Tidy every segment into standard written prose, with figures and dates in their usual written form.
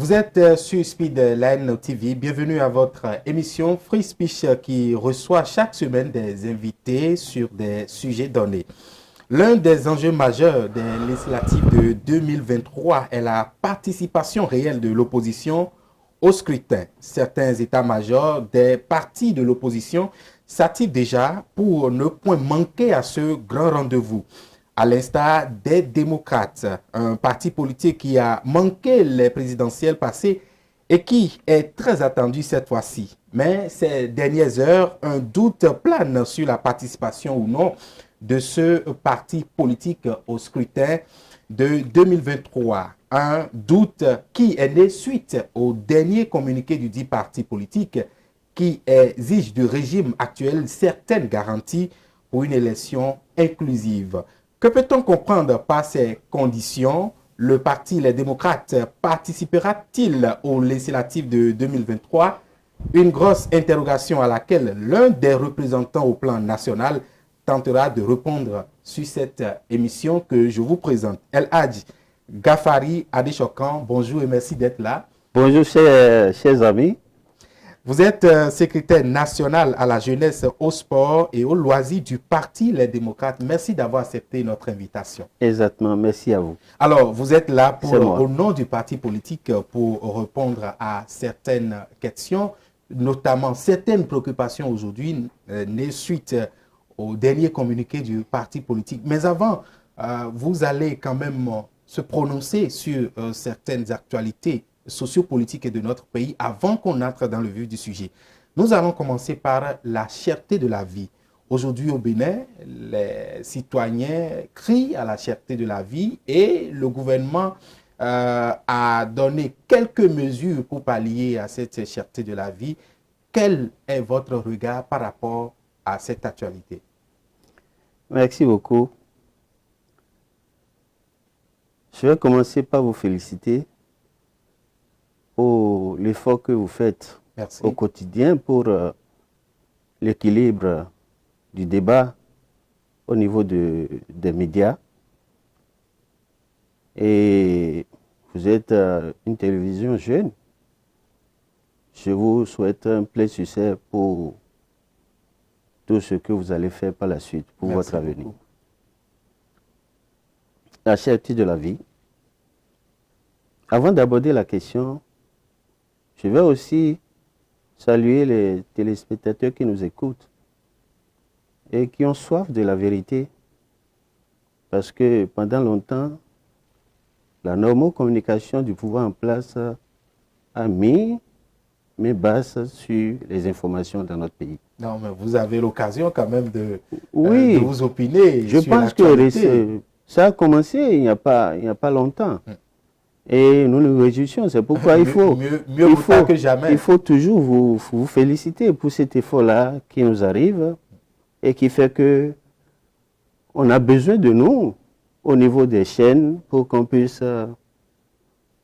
Vous êtes sur Speedline TV. Bienvenue à votre émission Free Speech qui reçoit chaque semaine des invités sur des sujets donnés. L'un des enjeux majeurs des législatives de 2023 est la participation réelle de l'opposition au scrutin. Certains états-majors des partis de l'opposition s'activent déjà pour ne point manquer à ce grand rendez-vous. À l'instar des démocrates, un parti politique qui a manqué les présidentielles passées et qui est très attendu cette fois-ci. Mais ces dernières heures, un doute plane sur la participation ou non de ce parti politique au scrutin de 2023. Un doute qui est né suite au dernier communiqué du dit parti politique qui exige du régime actuel certaines garanties pour une élection inclusive. Que peut-on comprendre par ces conditions? Le parti Les Démocrates participera-t-il aux législatives de 2023? Une grosse interrogation à laquelle l'un des représentants au plan national tentera de répondre sur cette émission que je vous présente. El Hadj Gafari Adéchokan, bonjour et merci d'être là. Bonjour chers amis. Vous êtes secrétaire national à la jeunesse, au sport et aux loisirs du parti Les Démocrates. Merci d'avoir accepté notre invitation. Exactement, merci à vous. Alors, vous êtes là au nom du parti politique pour répondre à certaines questions, notamment certaines préoccupations aujourd'hui nées suite au dernier communiqué du parti politique. Mais avant, vous allez quand même se prononcer sur certaines actualités sociopolitiques de notre pays avant qu'on entre dans le vif du sujet. Nous allons commencer par la cherté de la vie. Aujourd'hui au Bénin, les citoyens crient à la cherté de la vie et le gouvernement a donné quelques mesures pour pallier à cette cherté de la vie. Quel est votre regard par rapport à cette actualité? Merci beaucoup. Je vais commencer par vous féliciter pour l'effort que vous faites au quotidien pour l'équilibre du débat au niveau des médias. Et vous êtes une télévision jeune. Je vous souhaite un plein succès pour tout ce que vous allez faire par la suite pour votre avenir. La cherté de la vie. Avant d'aborder la question, je vais aussi saluer les téléspectateurs qui nous écoutent et qui ont soif de la vérité. Parce que pendant longtemps, la normocommunication du pouvoir en place a mis mes bases sur les informations dans notre pays. Non, mais vous avez l'occasion quand même de vous opiner. Je pense que ça a commencé il n'y a pas longtemps. Et nous nous réjouissons. C'est pourquoi il faut toujours vous féliciter pour cet effort-là qui nous arrive et qui fait que on a besoin de nous au niveau des chaînes pour qu'on puisse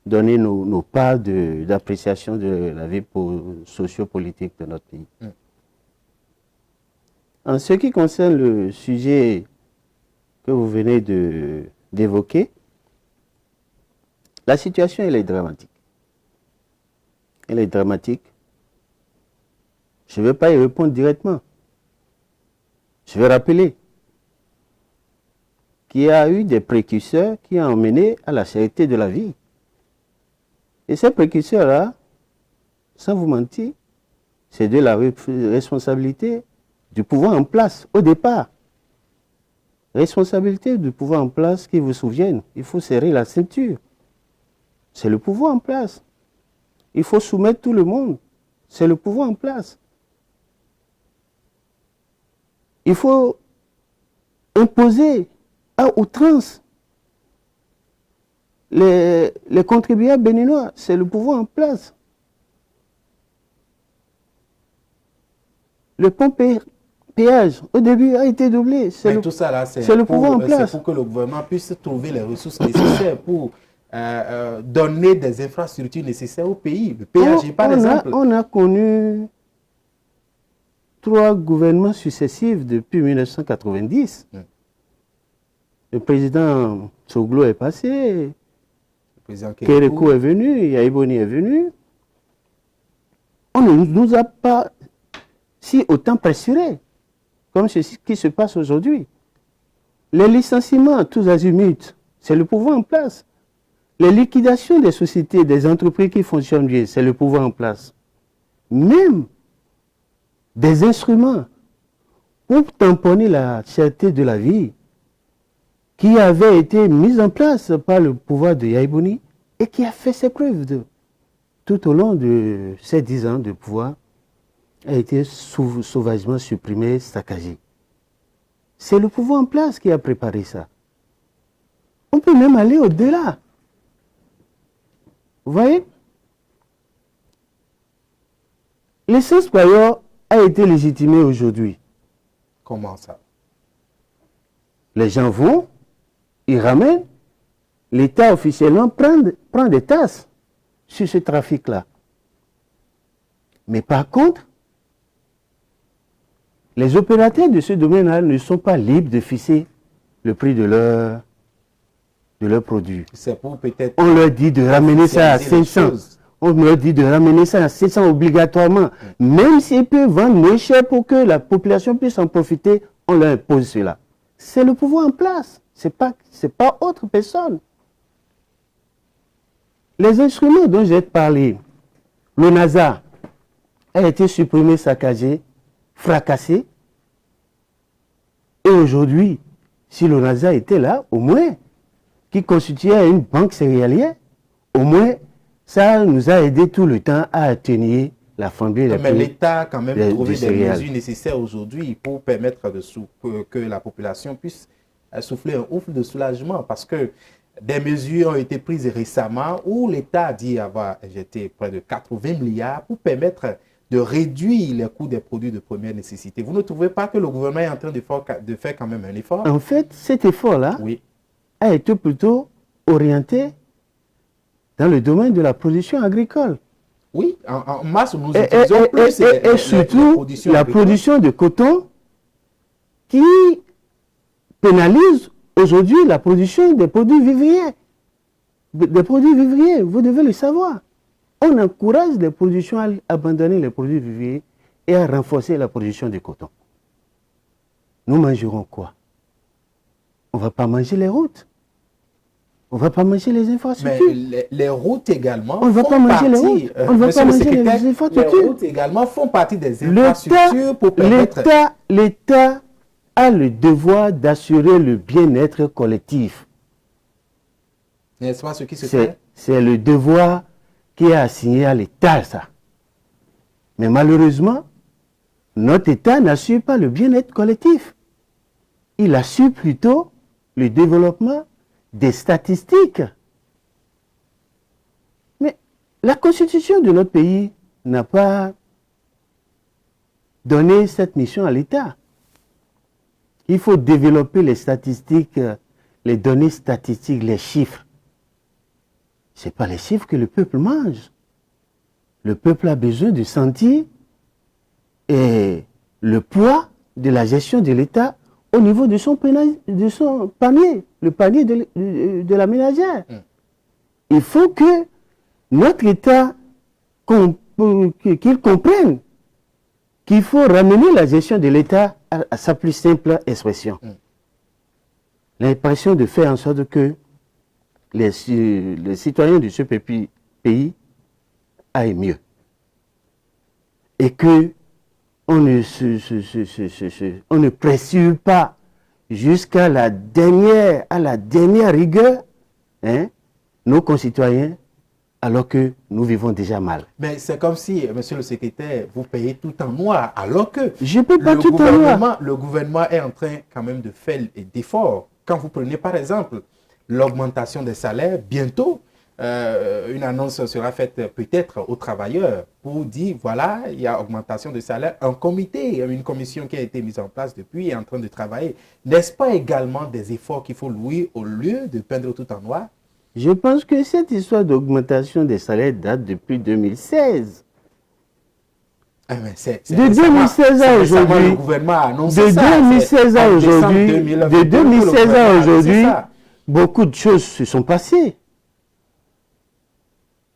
donner nos parts d'appréciation de la vie sociopolitique de notre pays. En ce qui concerne le sujet que vous venez d'évoquer, la situation, elle est dramatique. Elle est dramatique. Je ne vais pas y répondre directement. Je vais rappeler qu'il y a eu des précurseurs qui ont mené à la cherté de la vie. Et ces précurseurs-là, sans vous mentir, c'est de la responsabilité du pouvoir en place au départ. Responsabilité du pouvoir en place qui vous souviennent. Il faut serrer la ceinture. C'est le pouvoir en place. Il faut soumettre tout le monde. C'est le pouvoir en place. Il faut imposer à outrance les contribuables béninois. C'est le pouvoir en place. Le pont péage, au début, a été doublé. Tout ça là, c'est le pouvoir en place. C'est pour que le gouvernement puisse trouver les ressources nécessaires pour donner des infrastructures nécessaires au pays. Le péage, par exemple. On a connu 3 gouvernements successifs depuis 1990. Le président Tsoglo est passé, le Kérékou est venu, Yaïboni est venu. On ne nous a pas si autant pressuré, comme ce qui se passe aujourd'hui. Les licenciements, tous azimuts, c'est le pouvoir en place. Les liquidations des sociétés, des entreprises qui fonctionnent bien, c'est le pouvoir en place. Même des instruments pour tamponner la cherté de la vie qui avait été mis en place par le pouvoir de Yaïboni et qui a fait ses preuves tout au long de ces 10 ans de pouvoir, a été sauvagement supprimé, saccagé. C'est le pouvoir en place qui a préparé ça. On peut même aller au-delà. Vous voyez? L'essence payor a été légitimé aujourd'hui. Comment ça? Les gens vont, ils ramènent, l'État officiellement prend des tasses sur ce trafic-là. Mais par contre, les opérateurs de ce domaine-là ne sont pas libres de fixer le prix de leurs produits. C'est pour peut-être... On leur dit de ramener ça à 500. On leur dit de ramener ça à 700 obligatoirement. Même s'ils peuvent vendre moins cher pour que la population puisse en profiter, on leur impose cela. C'est le pouvoir en place. C'est pas autre personne. Les instruments dont j'ai parlé, le NASA a été supprimé, saccagé, fracassé. Et aujourd'hui, si le NASA était là, au moins, qui constituait une banque céréalière, au moins, ça nous a aidé tout le temps à atténuer la flambée des prix. Mais l'État a quand même trouvé des mesures nécessaires aujourd'hui pour permettre que la population puisse souffler un ouf de soulagement, parce que des mesures ont été prises récemment où l'État a dit avoir injecté près de 80 milliards pour permettre de réduire les coûts des produits de première nécessité. Vous ne trouvez pas que le gouvernement est en train de faire quand même un effort? En fait, cet effort-là a été plutôt orienté dans le domaine de la production agricole. Oui, en masse, nous utilisons plus et surtout la production de coton qui pénalise aujourd'hui la production des produits vivriers. Des produits vivriers, vous devez le savoir. On encourage les productions à abandonner les produits vivriers et à renforcer la production de coton. Nous mangerons quoi? On ne va pas manger les routes. On ne va pas manger les infrastructures. Mais les routes également on ne va pas manger les routes. On ne va pas manger les infrastructures. Les routes également font partie des infrastructures pour permettre... L'État a le devoir d'assurer le bien-être collectif. N'est-ce pas ce qui se fait? C'est le devoir qui est assigné à l'État, ça. Mais malheureusement, notre État n'assure pas le bien-être collectif. Il assure plutôt le développement des statistiques. Mais la constitution de notre pays n'a pas donné cette mission à l'État. Il faut développer les statistiques, les données statistiques, les chiffres. Ce n'est pas les chiffres que le peuple mange. Le peuple a besoin de sentir le poids de la gestion de l'État au niveau de son panier, le panier de la ménagère. Il faut que notre État, qu'il comprenne qu'il faut ramener la gestion de l'État à sa plus simple expression. L'impression de faire en sorte que les citoyens de ce pays aillent mieux. Et que on ne pressure pas jusqu'à la dernière rigueur nos concitoyens, alors que nous vivons déjà mal. Mais c'est comme si, monsieur le secrétaire, vous payez tout en noir, alors que je peux pas tout en noir. Le gouvernement est en train quand même de faire d'efforts. Quand vous prenez par exemple l'augmentation des salaires, bientôt, une annonce sera faite peut-être aux travailleurs pour dire, voilà, il y a augmentation de salaire. Un comité, une commission qui a été mise en place depuis est en train de travailler. N'est-ce pas également des efforts qu'il faut louer au lieu de peindre tout en noir? Je pense que cette histoire d'augmentation des salaires date depuis 2016. De 2016 à aujourd'hui, le gouvernement a annoncé de 2016 à aujourd'hui, beaucoup de choses se sont passées.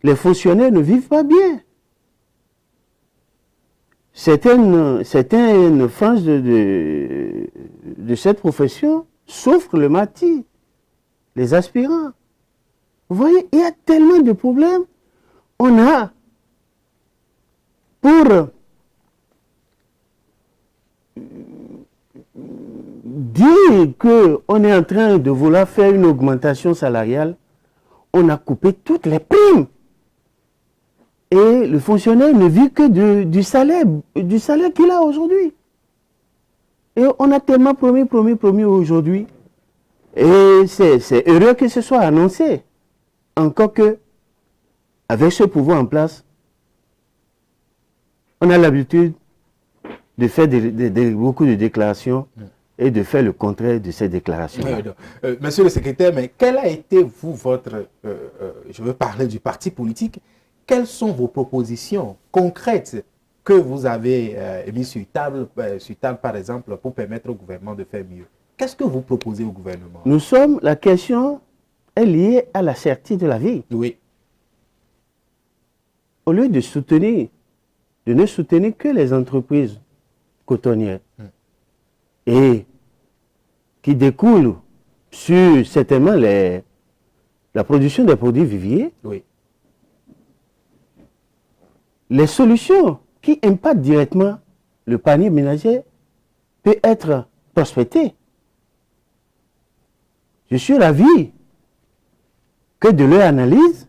les fonctionnaires ne vivent pas bien. Certaines franges de cette profession souffrent le matin, les aspirants. Vous voyez, il y a tellement de problèmes. On a, pour dire qu'on est en train de vouloir faire une augmentation salariale, on a coupé toutes les primes. Et le fonctionnaire ne vit que du salaire qu'il a aujourd'hui. Et on a tellement promis aujourd'hui. Et c'est heureux que ce soit annoncé. Encore que, avec ce pouvoir en place, on a l'habitude de faire beaucoup de déclarations et de faire le contraire de ces déclarations. Monsieur le secrétaire, mais quel a été, je veux parler du parti politique, quelles sont vos propositions concrètes que vous avez mises sur table, par exemple, pour permettre au gouvernement de faire mieux? Qu'est-ce que vous proposez au gouvernement? La question est liée à la cherté de la vie. Oui. Au lieu de ne soutenir que les entreprises cotonnières et qui découlent sur certainement la production des produits viviers, oui. Les solutions qui impactent directement le panier ménager peuvent être prospectées. Je suis ravi que de leur analyse,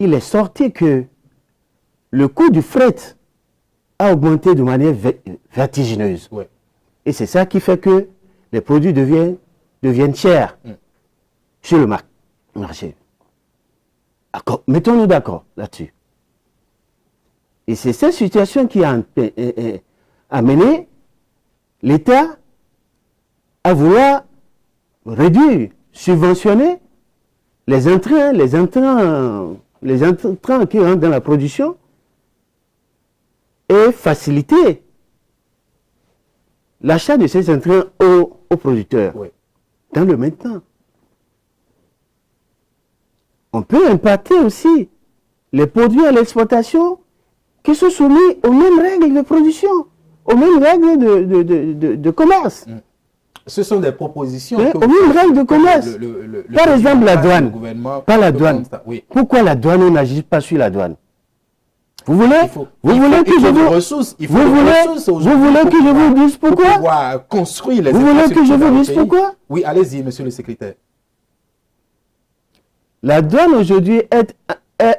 il est sorti que le coût du fret a augmenté de manière vertigineuse. Ouais. Et c'est ça qui fait que les produits deviennent chers sur le marché. Mettons-nous d'accord là-dessus. Et c'est cette situation qui a amené l'État à vouloir réduire, subventionner les intrants qui rentrent dans la production et faciliter l'achat de ces intrants aux producteurs. Oui. Dans le même temps, on peut impacter aussi les produits à l'exportation qui sont soumis aux mêmes règles de production, aux mêmes règles de commerce. Ce sont des propositions. Aux mêmes règles de commerce. Par exemple, la douane. Pas la douane. Oui. Pourquoi la douane, on n'agit pas sur la douane? Vous voulez que je vous dise pourquoi? Pour construire les vous voulez que je vous dise pourquoi? Oui, allez-y, monsieur le secrétaire. La douane aujourd'hui est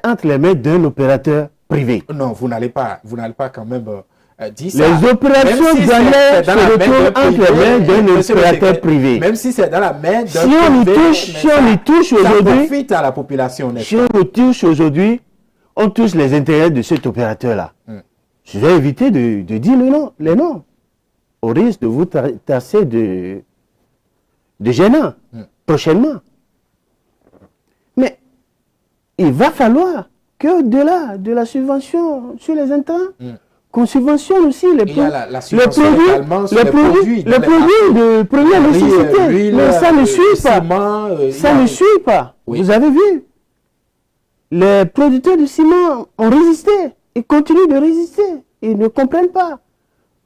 entre les mains d'un opérateur privé. Non, vous n'allez pas quand même dire ça. Les opérations douanières se retrouvent entre les mains d'un opérateur privé. Même si c'est dans la main d'un privé, si on y touche aujourd'hui, ça profite à la population. Si on y touche aujourd'hui, on touche les intérêts de cet opérateur-là. Je vais éviter de dire les noms, au risque de vous tasser de gênant prochainement. Mais il va falloir qu'au-delà de la subvention sur les intrants, qu'on subventionne aussi les produits de première nécessité. Mais ça ne suit pas. Ça ne suit pas. Oui. Vous avez vu, les producteurs de ciment ont résisté. Ils continuent de résister. Ils ne comprennent pas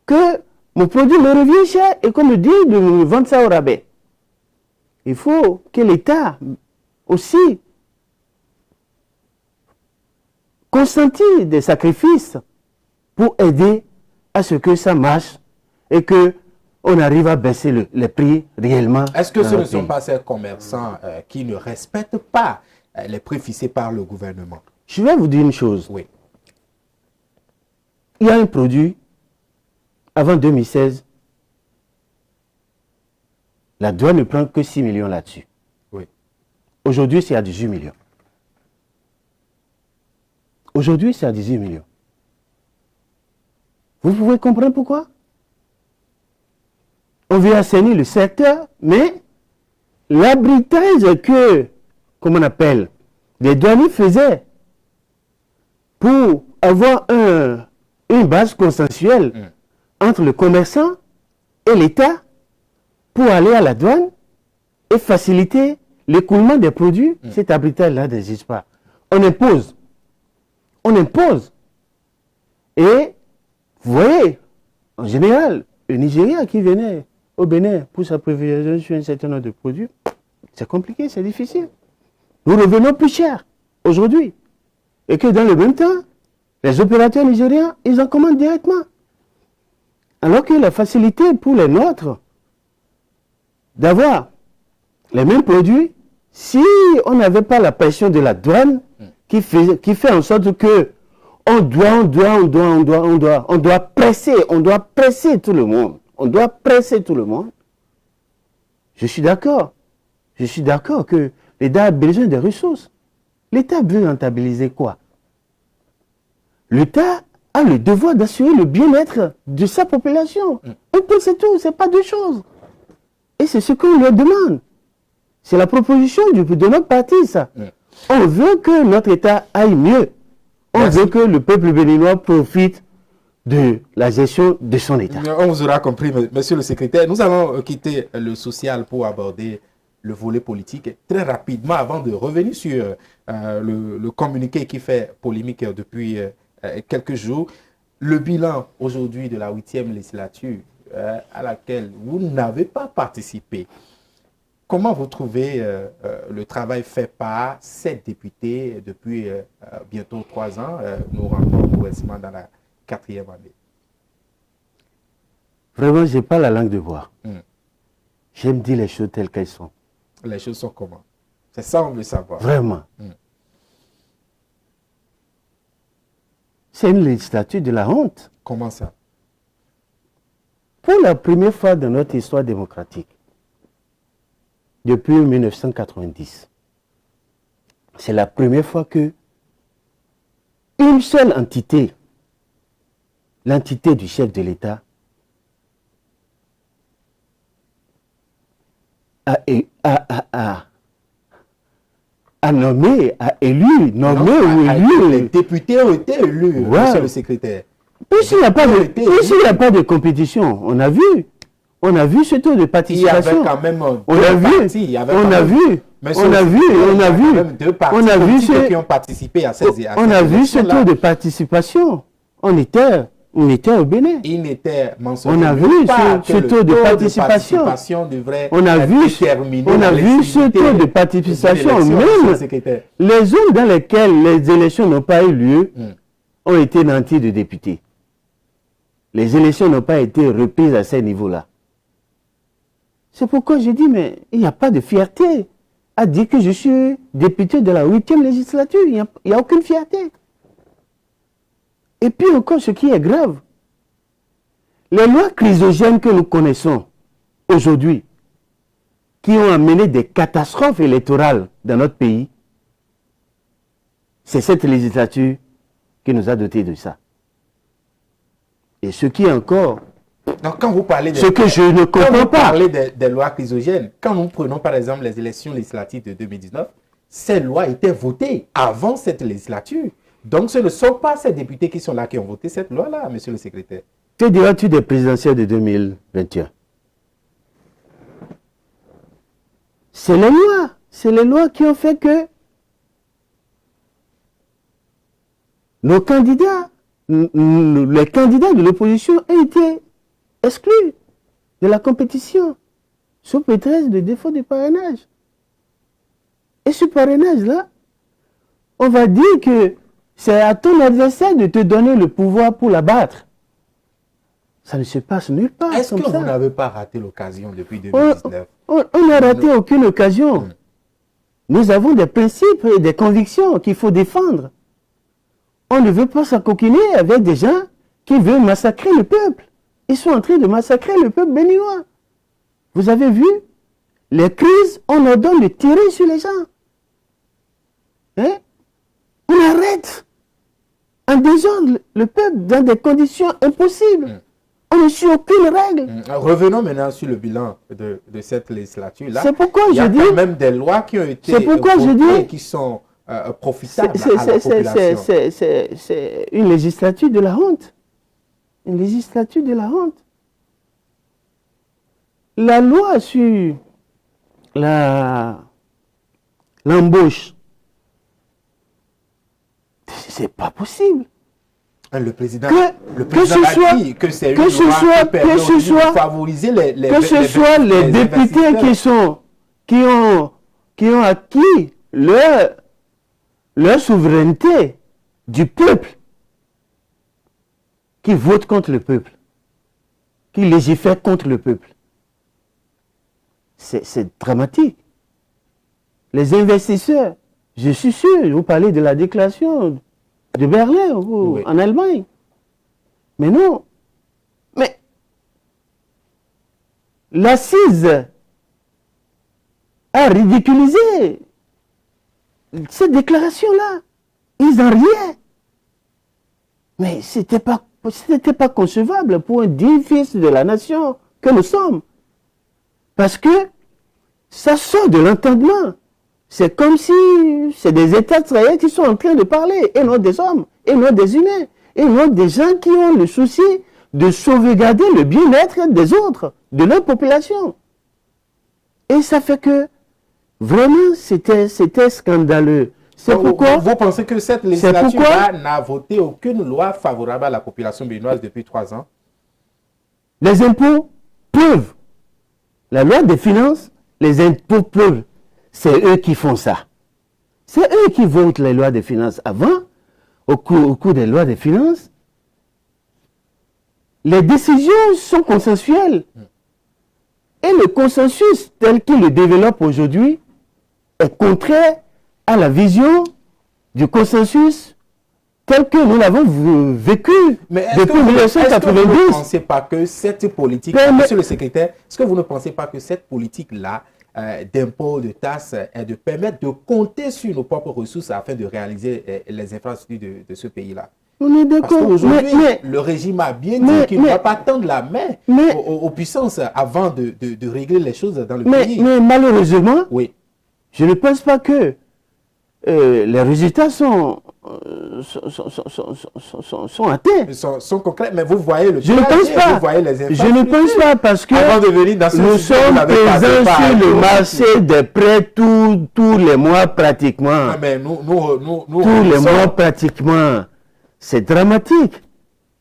que mon produit me revient cher et qu'on me dit de me vendre ça au rabais. Il faut que l'État aussi consentir des sacrifices pour aider à ce que ça marche et qu'on arrive à baisser les prix réellement. Est-ce que ce ne sont pas ces commerçants qui ne respectent pas les prix fixés par le gouvernement? Je vais vous dire une chose. Oui. Il y a un produit, avant 2016, la douane ne prend que 6 millions là-dessus. Oui. Aujourd'hui, c'est à 18 millions. Aujourd'hui, c'est à 18 millions. Vous pouvez comprendre pourquoi? On veut assainir le secteur, mais l'arbitrage que, comme on appelle, les douaniers faisaient pour avoir une base consensuelle entre le commerçant et l'État pour aller à la douane et faciliter l'écoulement des produits, cet arbitrage-là n'existe pas. On impose On impose. Et vous voyez, en général, le Nigeria qui venait au Bénin pour s'approvisionner sur un certain nombre de produits, c'est compliqué, c'est difficile. Nous revenons plus cher aujourd'hui. Et que dans le même temps, les opérateurs nigériens, ils en commandent directement. Alors que la facilité pour les nôtres d'avoir les mêmes produits, si on n'avait pas la pression de la douane qui fait en sorte que on doit presser tout le monde. On doit presser tout le monde. Je suis d'accord. Je suis d'accord que l'État a besoin de ressources. L'État veut rentabiliser quoi? L'État a le devoir d'assurer le bien-être de sa population. Un peu, c'est tout, c'est pas deux choses. Et c'est ce qu'on leur demande. C'est la proposition de notre parti, ça. On veut que notre État aille mieux. On veut que le peuple béninois profite de la gestion de son État. On vous aura compris, monsieur le secrétaire. Nous allons quitter le social pour aborder le volet politique très rapidement avant de revenir sur le communiqué qui fait polémique depuis quelques jours. Le bilan aujourd'hui de la 8e législature à laquelle vous n'avez pas participé. Comment vous trouvez le travail fait par 7 députés depuis bientôt 3 ans? Nous rentrons progressivement dans la 4e année. Vraiment, je n'ai pas la langue de bois. J'aime dire les choses telles qu'elles sont. Les choses sont comment? C'est ça qu'on veut savoir. Vraiment. C'est une législature de la honte. Comment ça? Pour la première fois dans notre histoire démocratique, depuis 1990, c'est la première fois que une seule entité, l'entité du chef de l'État, a nommé, a élu, les députés ont été élus, monsieur le secrétaire. Puisqu'il n'y a pas de compétition, on a vu ce taux de participation. Il y avait quand même on a vu qui ont participé à ces on a vu ce taux de participation. On était au Bénin. Il n'était mentionné. On a vu ce taux de participation. On a vu ce taux de participation. Même les zones dans lesquelles les élections n'ont pas eu lieu ont été nantis de députés. Les élections n'ont pas été reprises à ces niveaux-là. C'est pourquoi je dis, mais il n'y a pas de fierté à dire que je suis député de la 8e législature. Il n'y a aucune fierté. Et puis encore, ce qui est grave, les lois chrysogènes que nous connaissons aujourd'hui, qui ont amené des catastrophes électorales dans notre pays, c'est cette législature qui nous a dotés de ça. Et ce qui est encore... Donc, quand vous parlez ce que je ne comprends pas. Quand vous parlez des lois chrysogènes, quand nous prenons par exemple les élections législatives de 2019, ces lois étaient votées avant cette législature. Donc, ce ne sont pas ces députés qui sont là qui ont voté cette loi-là, monsieur le secrétaire. Que diras-tu des présidentielles de 2021? C'est les lois qui ont fait que nos candidats, les candidats de l'opposition ont été exclus de la compétition sous prétexte de défaut de parrainage. Et ce parrainage-là, on va dire que c'est à ton adversaire de te donner le pouvoir pour l'abattre. Ça ne se passe nulle part. Est-ce que vous n'avez pas raté l'occasion depuis 2019? On n'a raté aucune occasion. Nous avons des principes et des convictions qu'il faut défendre. On ne veut pas s'acoquiner avec des gens qui veulent massacrer le peuple. Ils sont en train de massacrer le peuple béninois. Vous avez vu? Les crises, on leur donne de tirer sur les gens. Hein? On arrête en désordre le peuple dans des conditions impossibles. On ne suit aucune règle. Revenons maintenant sur le bilan de cette législature-là. C'est pourquoi je dis... Il y a quand même des lois qui ont été votées qui sont profitables à la population. C'est une législature de la honte. Une législature de la honte. La loi sur l'embauche, c'est pas possible. Le président a dit que c'est une loi qui permet de favoriser les députés qui ont acquis leur souveraineté du peuple, qui votent contre le peuple, qui légifèrent contre le peuple. C'est dramatique. Les investisseurs, je suis sûr, vous parlez de la déclaration de Berlin en Allemagne. Mais non. Mais l'assise a ridiculisé cette déclaration-là. Ils en riaient. Mais ce n'était pas concevable pour un digne fils de la nation que nous sommes. Parce que ça sort de l'entendement. C'est comme si c'est des États israéliens qui sont en train de parler, et non des hommes, et non des humains, et non des gens qui ont le souci de sauvegarder le bien-être des autres, de leur population. Et ça fait que, vraiment, c'était scandaleux. C'est pourquoi vous pensez que cette législature n'a voté aucune loi favorable à la population béninoise depuis 3 ans? Les impôts peuvent. La loi des finances, les impôts peuvent. C'est eux qui font ça. C'est eux qui votent les lois des finances. Avant, au cours des lois des finances, les décisions sont consensuelles. Et le consensus tel qu'il le développe aujourd'hui est contraire à la vision du consensus tel que nous l'avons vécu depuis 1992. Est-ce que vous ne pensez pas que cette politique, monsieur le secrétaire, est-ce que vous ne pensez pas que cette politique-là d'impôts, de taxes, est de permettre de compter sur nos propres ressources afin de réaliser les infrastructures de ce pays-là? On est d'accord. Aujourd'hui, le régime a bien dit qu'il ne va pas tendre la main aux puissances avant de régler les choses dans le pays. Mais malheureusement, je ne pense pas que les résultats sont atteints. Sont concrets, mais vous voyez le je ne pense pas. Vous voyez les je ne pense pas parce que avant de venir dans nous sommes présents sur le marché des prêts tous les mois pratiquement. Mais tous les mois pratiquement. C'est dramatique.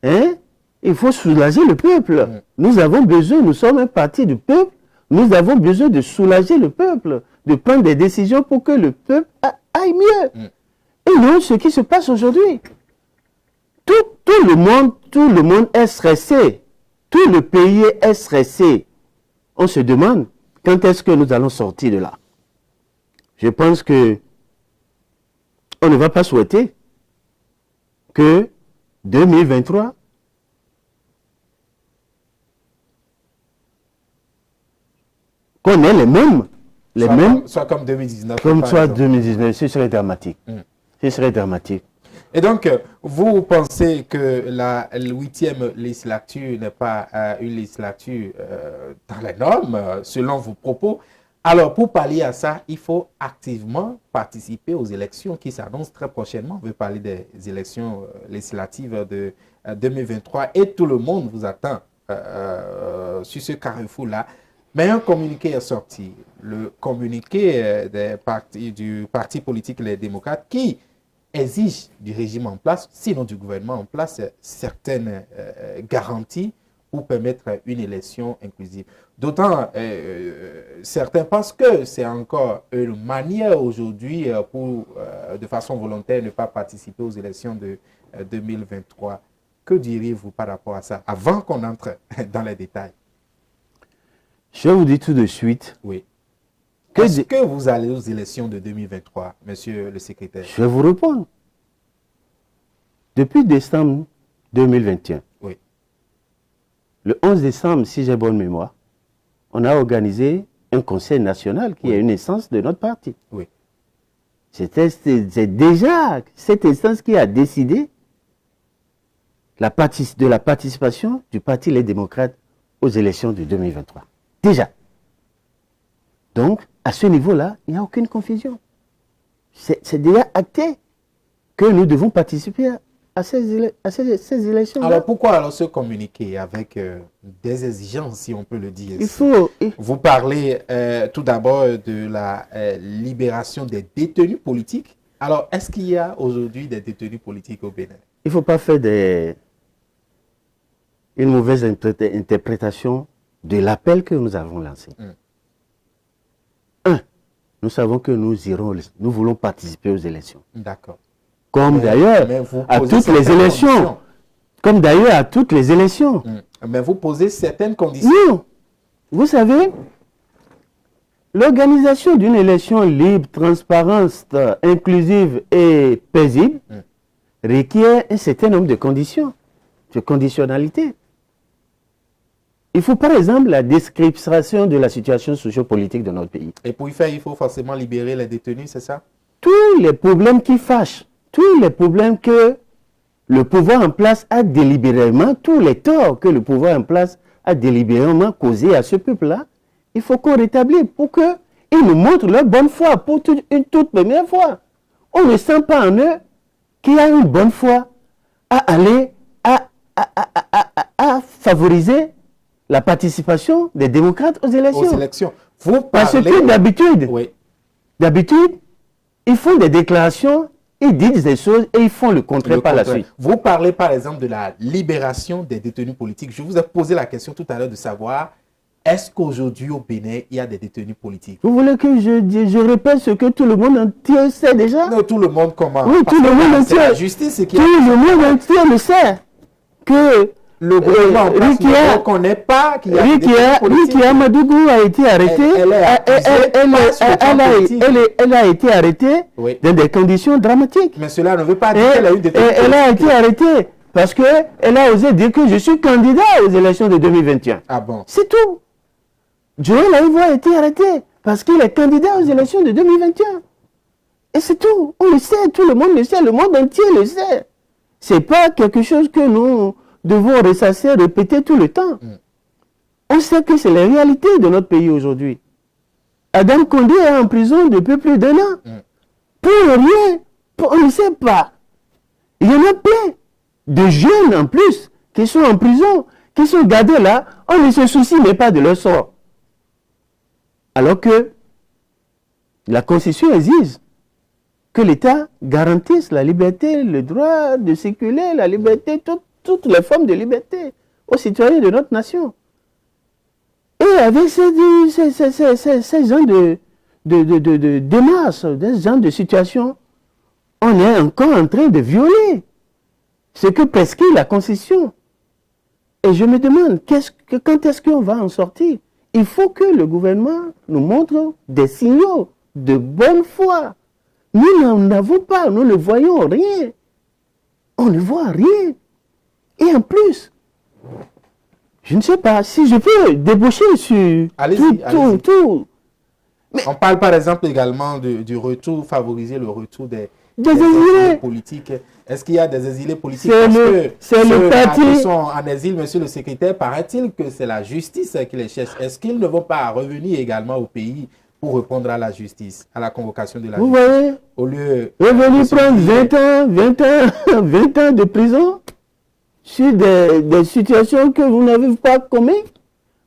Hein? Il faut soulager le peuple. Nous avons besoin, nous sommes un parti du peuple, nous avons besoin de soulager le peuple, de prendre des décisions pour que le peuple aille mieux. Et non ce qui se passe aujourd'hui. Tout le monde est stressé. Tout le pays est stressé. On se demande quand est-ce que nous allons sortir de là. Je pense que on ne va pas souhaiter que 2023 qu'on ait les mêmes. Soit comme 2019. Comme soit 2019, ce serait dramatique. Ce serait dramatique. Et donc, vous pensez que la 8e législature n'est pas une législature dans les normes, selon vos propos. Alors, pour pallier à ça, il faut activement participer aux élections qui s'annoncent très prochainement. On veut parler des élections législatives de 2023 et tout le monde vous attend sur ce carrefour-là. Mais un communiqué est sorti, le communiqué du parti politique Les Démocrates qui exige du régime en place, sinon du gouvernement en place, certaines garanties pour permettre une élection inclusive. D'autant, certains pensent que c'est encore une manière aujourd'hui pour, de façon volontaire, ne pas participer aux élections de 2023. Que diriez-vous par rapport à ça, avant qu'on entre dans les détails? Je vais vous dire tout de suite. Oui. Est-ce que vous allez aux élections de 2023, monsieur le secrétaire? Je vais vous répondre. Depuis décembre 2021, oui. Le 11 décembre, si j'ai bonne mémoire, on a organisé un conseil national qui est une instance de notre parti. Oui. C'est déjà cette instance qui a décidé de la participation du Parti Les Démocrates aux élections de 2023. Déjà. Donc, à ce niveau-là, il n'y a aucune confusion. C'est déjà acté que nous devons participer à ces élections-là. Alors, pourquoi alors se communiquer avec des exigences, si on peut le dire? Vous parlez tout d'abord de la libération des détenus politiques. Alors, est-ce qu'il y a aujourd'hui des détenus politiques au Bénin? Il ne faut pas faire une mauvaise interprétation de l'appel que nous avons lancé. Nous savons que nous voulons participer aux élections. D'accord. Comme d'ailleurs à toutes les élections. Comme d'ailleurs à toutes les élections. Mais vous posez certaines conditions. Non. Vous savez, l'organisation d'une élection libre, transparente, inclusive et paisible requiert un certain nombre de conditions, de conditionnalités. Il faut par exemple la description de la situation sociopolitique de notre pays. Et pour y faire, il faut forcément libérer les détenus, c'est ça? Tous les problèmes qui fâchent, tous les problèmes que le pouvoir en place a délibérément, tous les torts que le pouvoir en place a délibérément causés à ce peuple-là, il faut qu'on rétablisse pour qu'ils nous montrent leur bonne foi pour une toute première fois. On ne sent pas en eux qu'il y a une bonne foi à aller à favoriser la participation des démocrates aux élections. Parce que d'habitude, ils font des déclarations, ils disent des choses et ils font le contraire par la suite. Vous parlez par exemple de la libération des détenus politiques. Je vous ai posé la question tout à l'heure de savoir, est-ce qu'aujourd'hui au Bénin, il y a des détenus politiques? Vous voulez que je répète ce que tout le monde entier sait déjà? Non, tout le monde comment? Oui, tout le monde entier. La justice, tout le monde entier le sait. Que le gouvernement ne reconnaît pas qu'il y a des détenus politiques. Rikia Madougou a été arrêtée. Elle a été arrêtée dans des conditions dramatiques. Mais cela ne veut pas dire qu'elle a eu des détenus politiques. Elle a été arrêtée parce qu'elle a osé dire que je suis candidat aux élections de 2021. Ah bon? C'est tout. Joël Aïvo a été arrêté parce qu'il est candidat aux élections de 2021. Et c'est tout. On le sait, tout le monde le sait, le monde entier le sait. C'est pas quelque chose que nous devons ressasser, répéter tout le temps. On sait que c'est la réalité de notre pays aujourd'hui. Adam Condé est en prison depuis plus d'1 an. Pour rien. On ne sait pas. Il y en a plein de jeunes en plus qui sont en prison, qui sont gardés là. On ne se soucie même pas de leur sort. Alors que la Constitution exige que l'État garantisse la liberté, le droit de circuler, la liberté, toutes les formes de liberté aux citoyens de notre nation. Et avec ces gens de démarches, ces gens de situation, on est encore en train de violer ce que prescrit la Constitution. Et je me demande, quand est-ce qu'on va en sortir? Il faut que le gouvernement nous montre des signaux de bonne foi. Nous n'en avons pas, nous ne voyons rien. On ne voit rien. Et en plus, je ne sais pas si je peux débaucher sur tout. Mais on parle par exemple également du retour, favoriser le retour des exilés politiques. Est-ce qu'il y a des exilés politiques? C'est le parti qui sont en exil, monsieur le secrétaire, paraît-il que c'est la justice qui les cherche. Est-ce qu'ils ne vont pas revenir également au pays pour répondre à la justice, à la convocation de la justice? Vous voyez, au lieu revenir prendre 20 ans de prison sur des situations que vous n'avez pas commises,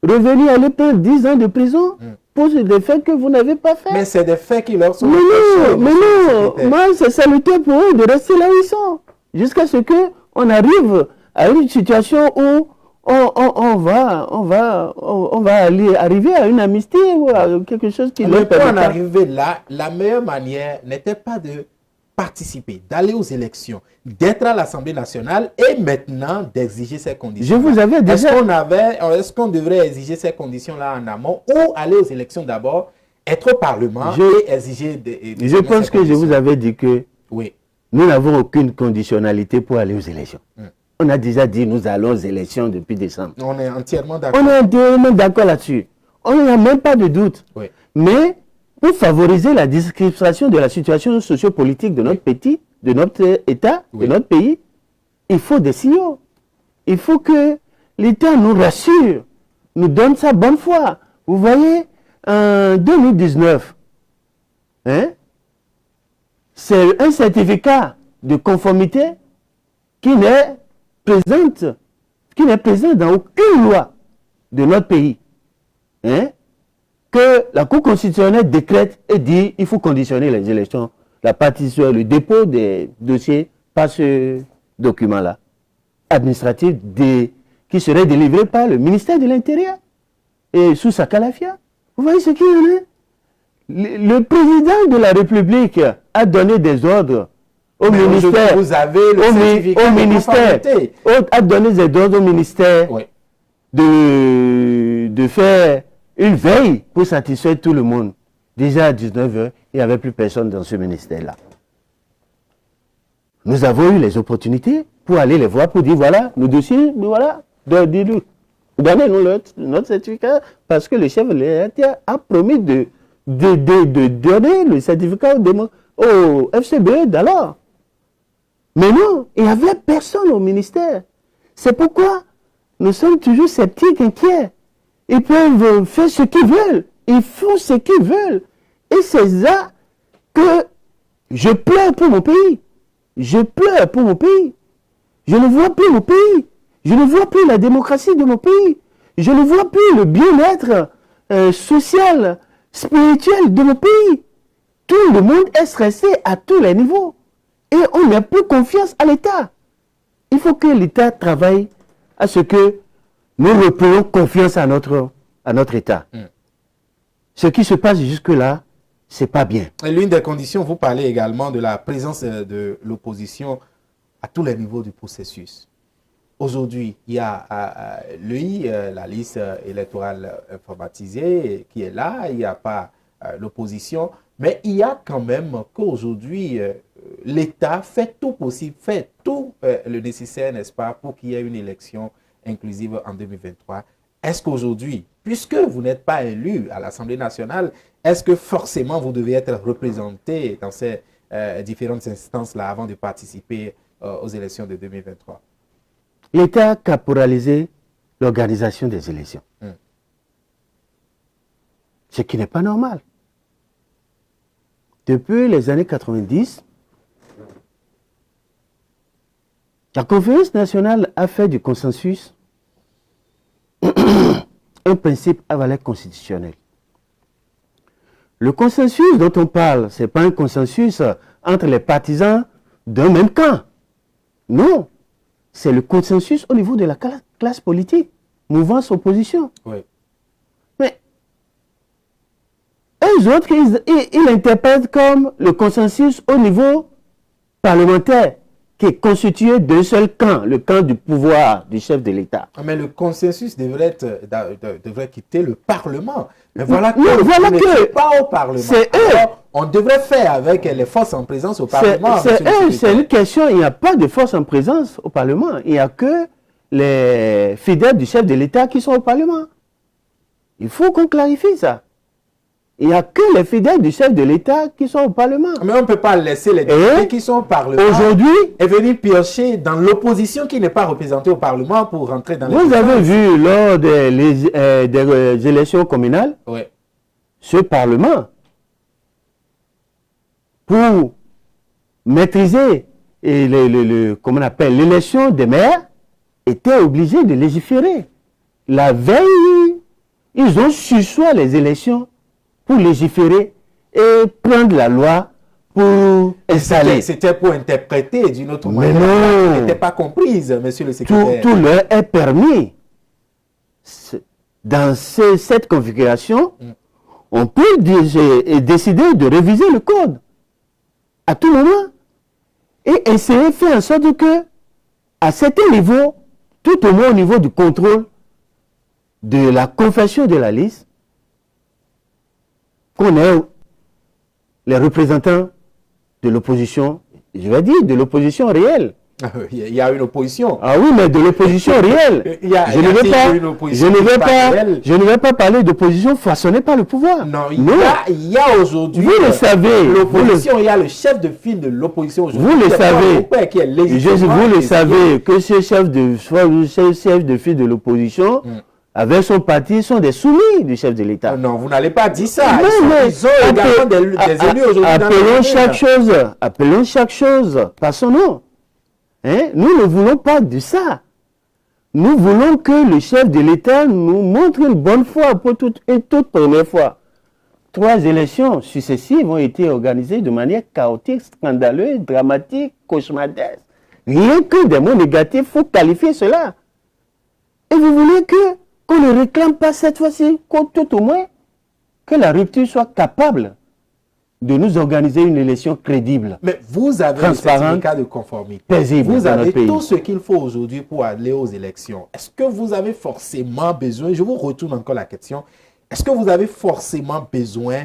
revenir aller prendre 10 ans de prison pour des faits que vous n'avez pas fait. Mais c'est des faits qui leur sont... Mais non, moi c'est salutaire pour eux de rester là où ils sont, jusqu'à ce qu'on arrive à une situation où on va arriver à une amnistie ou à quelque chose qui leur permet. Pour en arriver là, la meilleure manière n'était pas de participer, d'aller aux élections, d'être à l'Assemblée nationale et maintenant d'exiger ces conditions. Je vous avais déjà... Est-ce qu'on devrait exiger ces conditions-là en amont ou aller aux élections d'abord, être au Parlement et exiger des Je pense que je vous avais dit que oui, nous n'avons aucune conditionnalité pour aller aux élections. On a déjà dit nous allons aux élections depuis décembre. On est entièrement d'accord. On est entièrement d'accord là-dessus. On n'a même pas de doute. Oui. Mais pour favoriser la description de la situation sociopolitique de notre pays, de notre État, de notre pays, il faut des signaux. Il faut que l'État nous rassure, nous donne sa bonne foi. Vous voyez, en 2019, c'est un certificat de conformité qui n'est présent dans aucune loi de notre pays. Que la Cour constitutionnelle décrète et dit qu'il faut conditionner les élections la partition, le dépôt des dossiers par ce document-là, administratif, qui serait délivré par le ministère de l'Intérieur et sous sa calafia. Vous voyez ce qu'il y en est? Le président de la République a donné des ordres au ministère. Vous avez le certificat au ministère. A donné des ordres au ministère de faire une veille pour satisfaire tout le monde. Déjà à 19h, il n'y avait plus personne dans ce ministère-là. Nous avons eu les opportunités pour aller les voir, pour dire voilà, nos dossiers, voilà, donnez-nous notre certificat, parce que le chef de l'État a promis de donner le certificat au FCBE d'alors. Mais non, il n'y avait personne au ministère. C'est pourquoi nous sommes toujours sceptiques, inquiets. Ils peuvent faire ce qu'ils veulent. Ils font ce qu'ils veulent. Et c'est ça que je pleure pour mon pays. Je pleure pour mon pays. Je ne vois plus mon pays. Je ne vois plus la démocratie de mon pays. Je ne vois plus le bien-être social, spirituel de mon pays. Tout le monde est stressé à tous les niveaux. Et on n'a plus confiance à l'État. Il faut que l'État travaille à ce que nous reprenions confiance à notre État. Ce qui se passe jusque-là, c'est pas bien. Et l'une des conditions, vous parlez également de la présence de l'opposition à tous les niveaux du processus. Aujourd'hui, il y a l'EI, la liste électorale informatisée, qui est là. Il n'y a pas l'opposition. Mais il y a quand même qu'aujourd'hui, l'État fait tout possible, fait tout le nécessaire, n'est-ce pas, pour qu'il y ait une élection inclusive en 2023. Est-ce qu'aujourd'hui, puisque vous n'êtes pas élu à l'Assemblée nationale, est-ce que forcément vous devez être représenté dans ces différentes instances-là avant de participer aux élections de 2023? L'État a caporalisé l'organisation des élections. Ce qui n'est pas normal. Depuis les années 90, la conférence nationale a fait du consensus un principe à valeur constitutionnelle. Le consensus dont on parle, ce n'est pas un consensus entre les partisans d'un même camp. Non, c'est le consensus au niveau de la classe politique, mouvance opposition. Oui. Mais eux autres, ils l'interprètent comme le consensus au niveau parlementaire, qui est constitué d'un seul camp, le camp du pouvoir du chef de l'État. Mais le consensus devrait quitter le Parlement. Mais voilà pas au Parlement. C'est eux. Alors, on devrait faire avec les forces en présence au Parlement. C'est une question, il n'y a pas de force en présence au Parlement. Il n'y a que les fidèles du chef de l'État qui sont au Parlement. Il faut qu'on clarifie ça. Il n'y a que les fidèles du chef de l'État qui sont au Parlement. Mais on ne peut pas laisser les députés qui sont au Parlement et venir piocher dans l'opposition qui n'est pas représentée au Parlement pour rentrer dans les... Vous avez vu lors des élections communales, ce Parlement, pour maîtriser comment on appelle l'élection des maires, était obligé de légiférer. La veille, ils ont sursoir les élections pour légiférer et prendre la loi pour installer. C'était pour interpréter d'une autre manière. Mais non. Qui n'était pas comprise, monsieur le secrétaire. Tout leur est permis. Dans cette configuration, on peut décider de réviser le code à tout moment et essayer de faire en sorte que, à certains niveaux, tout au moins au niveau du contrôle de la confession de la liste, qu'on ait les représentants de l'opposition, je vais dire de l'opposition réelle. Il y a une opposition. Ah oui, mais de l'opposition réelle. Je ne vais pas parler d'opposition façonnée par le pouvoir. Non, il y a aujourd'hui... Vous le savez. L'opposition, il y a le chef de file de l'opposition aujourd'hui. Vous le savez. Vous le savez que ce chef de file de l'opposition... avec son parti, sont des soumis du chef de l'État. Non, vous n'allez pas dire ça. Ils ont également des élus aujourd'hui. Appelons chaque chose par son nom. Nous ne voulons pas de ça. Nous voulons que le chef de l'État nous montre une bonne foi pour toute première fois. 3 élections successives ont été organisées de manière chaotique, scandaleuse, dramatique, cauchemardesque. Rien que des mots négatifs, il faut qualifier cela. Et vous voulez qu'on ne réclame pas cette fois-ci, tout au moins, que la rupture soit capable de nous organiser une élection crédible. Mais vous avez le certificat de conformité. Paisible. Vous avez tout ce qu'il faut aujourd'hui pour aller aux élections. Est-ce que vous avez forcément besoin, je vous retourne encore la question, est-ce que vous avez forcément besoin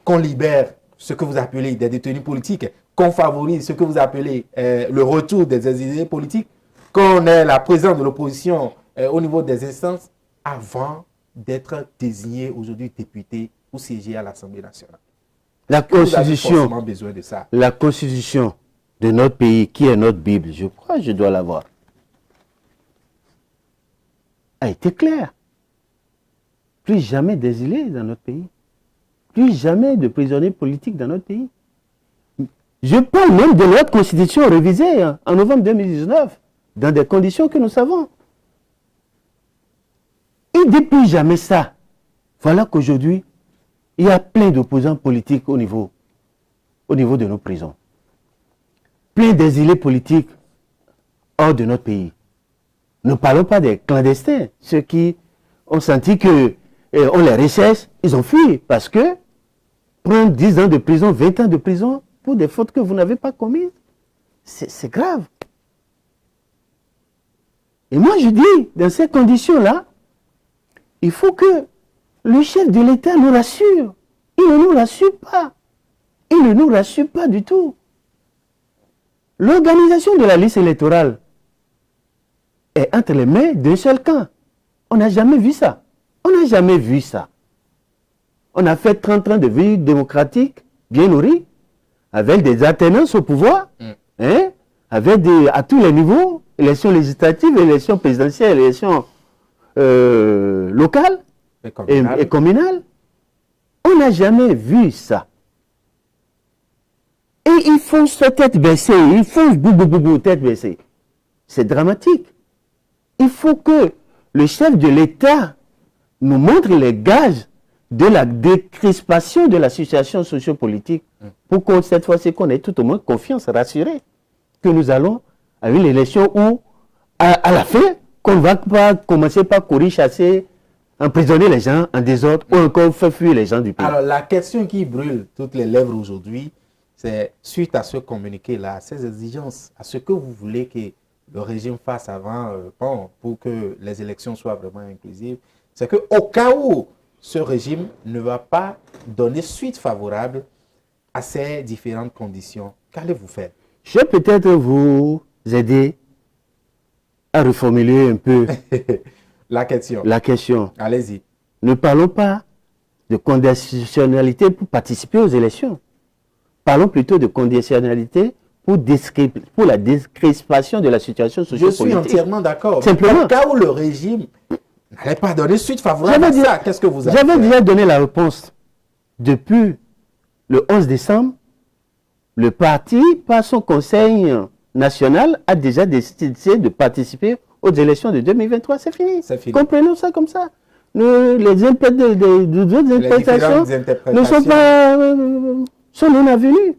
qu'on libère ce que vous appelez des détenus politiques, qu'on favorise ce que vous appelez le retour des exilés politiques, qu'on ait la présence de l'opposition au niveau des instances avant d'être désigné aujourd'hui député ou siéger à l'Assemblée nationale? La Constitution, besoin de ça. La Constitution de notre pays, qui est notre Bible, je crois que je dois l'avoir, a été claire. Plus jamais d'exilés dans notre pays. Plus jamais de prisonniers politiques dans notre pays. Je parle même de notre Constitution révisée en novembre 2019, dans des conditions que nous savons. Et depuis jamais ça, voilà qu'aujourd'hui, il y a plein d'opposants politiques au niveau de nos prisons. Plein d'exilés politiques hors de notre pays. Ne parlons pas des clandestins, ceux qui ont senti que on les recherche, ils ont fui parce que prendre 10 ans de prison, 20 ans de prison pour des fautes que vous n'avez pas commises, c'est grave. Et moi je dis, dans ces conditions-là, il faut que le chef de l'État nous rassure. Il ne nous rassure pas. Il ne nous rassure pas du tout. L'organisation de la liste électorale est entre les mains d'un seul camp. On n'a jamais vu ça. On n'a jamais vu ça. On a fait 30 ans de vie démocratique, bien nourrie, avec des alternances au pouvoir, avec à tous les niveaux, élections législatives, élections présidentielles, élections locales et communales. On n'a jamais vu ça. Et ils font sa tête baissée, ils font boubou, tête baissée. C'est dramatique. Il faut que le chef de l'État nous montre les gages de la décrispation de la situation sociopolitique pour qu'on, cette fois-ci, qu'on ait tout au moins confiance, rassuré que nous allons à une élection où, à la fin, qu'on ne va pas commencer par courir, chasser, emprisonner les gens en désordre ou encore faire fuir les gens du pays. Alors, la question qui brûle toutes les lèvres aujourd'hui, c'est suite à ce communiqué-là, à ces exigences, à ce que vous voulez que le régime fasse avant, pour que les élections soient vraiment inclusives, c'est qu'au cas où ce régime ne va pas donner suite favorable à ces différentes conditions, qu'allez-vous faire? Je vais peut-être vous aider à reformuler un peu la question. La question. Allez-y. Ne parlons pas de conditionnalité pour participer aux élections. Parlons plutôt de conditionnalité pour la décrispation de la situation sociopolitique. Je suis entièrement d'accord. Simplement. Au cas où le régime n'allait pas donner suite favorable à ça, qu'est-ce que vous avez fait? J'avais déjà donné la réponse. Depuis le 11 décembre, le parti, par son conseil national, a déjà décidé de participer aux élections de 2023. C'est fini. Comprenons ça comme ça. Les interprétations ne sont pas sont non avenues.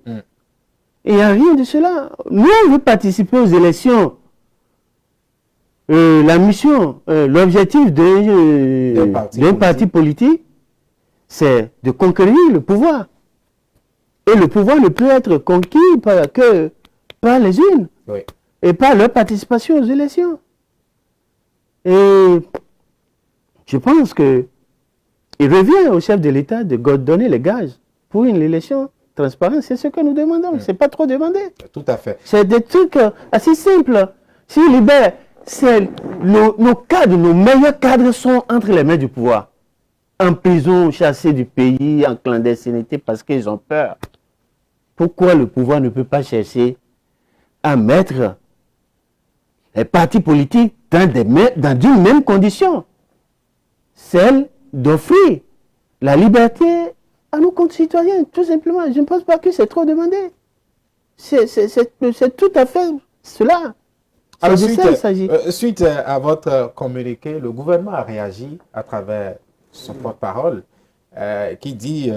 Il n'y a rien de cela. Nous, on veut participer aux élections. La mission, l'objectif d'un parti politique, c'est de conquérir le pouvoir. Et le pouvoir ne peut être conquis que par les unes et par leur participation aux élections. Et je pense que il revient au chef de l'État de donner les gages pour une élection transparente. C'est ce que nous demandons. C'est pas trop demandé. Tout à fait. C'est des trucs assez simples. S'il libère, nos cadres, nos meilleurs cadres sont entre les mains du pouvoir. En prison, chassés du pays, en clandestinité parce qu'ils ont peur. Pourquoi le pouvoir ne peut pas chercher à mettre les partis politiques dans d'une même condition, celle d'offrir la liberté à nos concitoyens, tout simplement. Je ne pense pas que c'est trop demandé. C'est tout à fait cela. Alors, suite à votre communiqué, le gouvernement a réagi à travers son porte-parole qui dit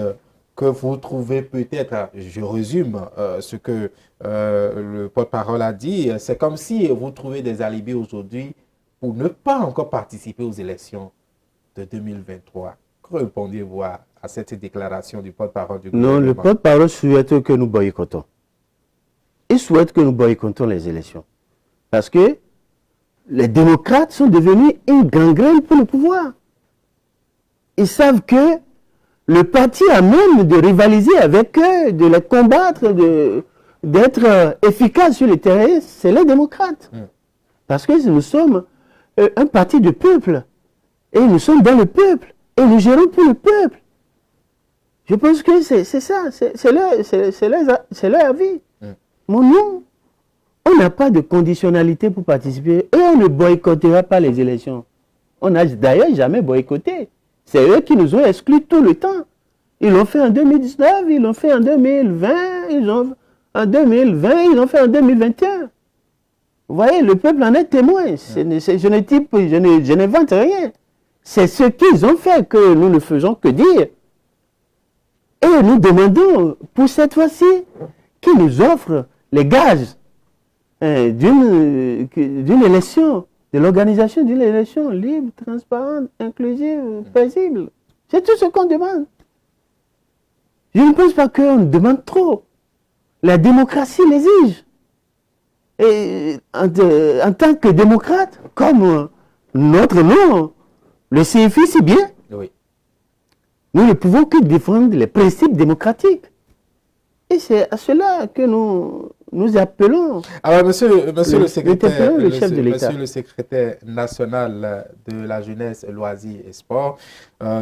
que vous trouvez peut-être, je résume ce que le porte-parole a dit, c'est comme si vous trouvez des alibis aujourd'hui pour ne pas encore participer aux élections de 2023. Que répondez-vous à cette déclaration du porte-parole du gouvernement? Non, le porte-parole souhaite que nous boycottons. Il souhaite que nous boycottons les élections. Parce que les démocrates sont devenus une gangrène pour le pouvoir. Ils savent que le parti a même de rivaliser avec eux, de les combattre, d'être efficace sur le terrain, c'est les démocrates. Parce que nous sommes un parti de peuple. Et nous sommes dans le peuple. Et nous gérons pour le peuple. Je pense que c'est ça, c'est leur avis. Mais nous, on n'a pas de conditionnalité pour participer. Et on ne boycottera pas les élections. On n'a d'ailleurs jamais boycotté. C'est eux qui nous ont exclus tout le temps. Ils l'ont fait en 2019, ils l'ont fait en 2020, ils l'ont fait en 2021. Vous voyez, le peuple en est témoin. Je n'invente rien. C'est ce qu'ils ont fait que nous ne faisons que dire. Et nous demandons, pour cette fois-ci, qu'ils nous offrent les gages d'une élection, de l'organisation d'une élection libre, transparente, inclusive, paisible. C'est tout ce qu'on demande. Je ne pense pas qu'on demande trop. La démocratie l'exige. Et en tant que démocrate, comme notre nom, le CFI, c'est bien. Oui. Nous ne pouvons que défendre les principes démocratiques. Et c'est à cela que nous appelons. Alors, monsieur le secrétaire, le chef de l'État. Monsieur le secrétaire national de la jeunesse, loisirs et sport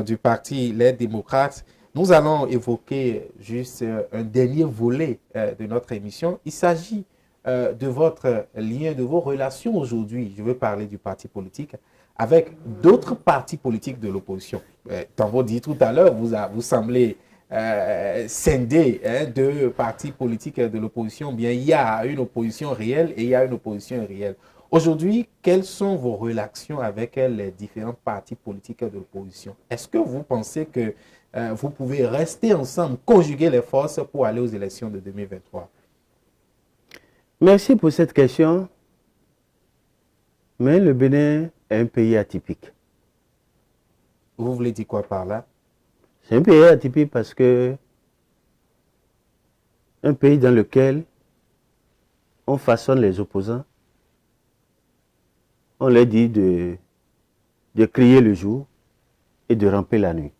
du parti Les Démocrates, nous allons évoquer juste un dernier volet de notre émission. Il s'agit de votre lien, de vos relations aujourd'hui. Je veux parler du parti politique avec d'autres partis politiques de l'opposition. Dans vos dits tout à l'heure, vous semblez scindé de partis politiques de l'opposition. Bien, il y a une opposition réelle et il y a une opposition irréelle. Aujourd'hui, quelles sont vos relations avec les différents partis politiques de l'opposition? Est-ce que vous pensez que vous pouvez rester ensemble, conjuguer les forces pour aller aux élections de 2023? Merci pour cette question. Mais le Bénin est un pays atypique. Vous voulez dire quoi par là? C'est un pays atypique parce que un pays dans lequel on façonne les opposants, on leur dit de crier le jour et de ramper la nuit.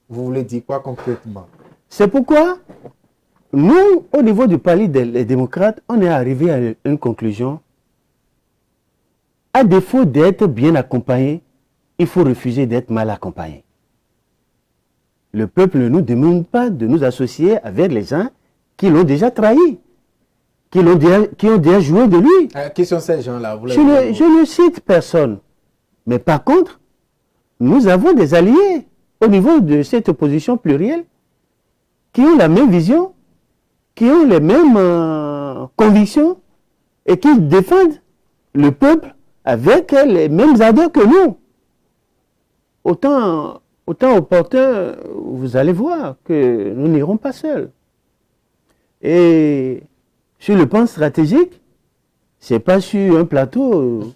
Vous voulez dire quoi concrètement? C'est pourquoi nous, au niveau du parti des démocrates, on est arrivé à une conclusion. À défaut d'être bien accompagné, il faut refuser d'être mal accompagné. Le peuple ne nous demande pas de nous associer avec les gens qui l'ont déjà trahi, qui ont déjà joué de lui. Qui sont ces gens-là? Je ne cite personne. Mais par contre, nous avons des alliés au niveau de cette opposition plurielle qui ont la même vision, qui ont les mêmes convictions et qui défendent le peuple avec les mêmes ardeurs que nous. Autant opportun, vous allez voir que nous n'irons pas seuls. Et sur le plan stratégique, ce n'est pas sur un plateau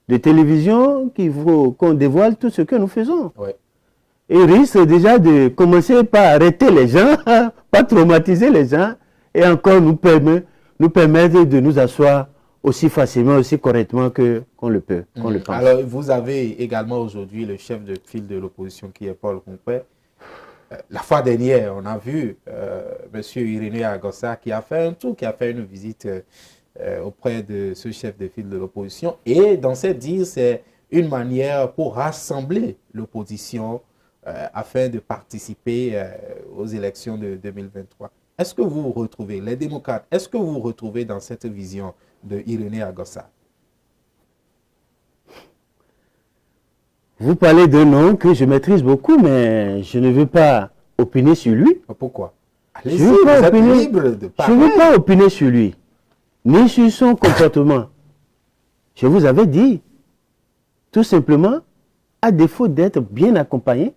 de télévision qu'il faut qu'on dévoile tout ce que nous faisons. Ouais. Il risque déjà de commencer par arrêter les gens, pas traumatiser les gens, et encore nous permettre de nous asseoir aussi facilement, aussi correctement qu'on le peut, qu'on le pense. Alors, vous avez également aujourd'hui le chef de file de l'opposition qui est Paul Compé. La fois dernière, on a vu M. Irénée Agossa qui a fait un tour, qui a fait une visite auprès de ce chef de file de l'opposition. Et dans cette dire, c'est une manière pour rassembler l'opposition afin de participer aux élections de 2023. Est-ce que vous vous retrouvez, les démocrates, est-ce que vous vous retrouvez dans cette vision de Irénée Agossa? Vous parlez d'un nom que je maîtrise beaucoup, mais je ne veux pas opiner sur lui. Pourquoi? Je ne veux pas opiner sur lui, ni sur son comportement. Je vous avais dit, tout simplement, à défaut d'être bien accompagné,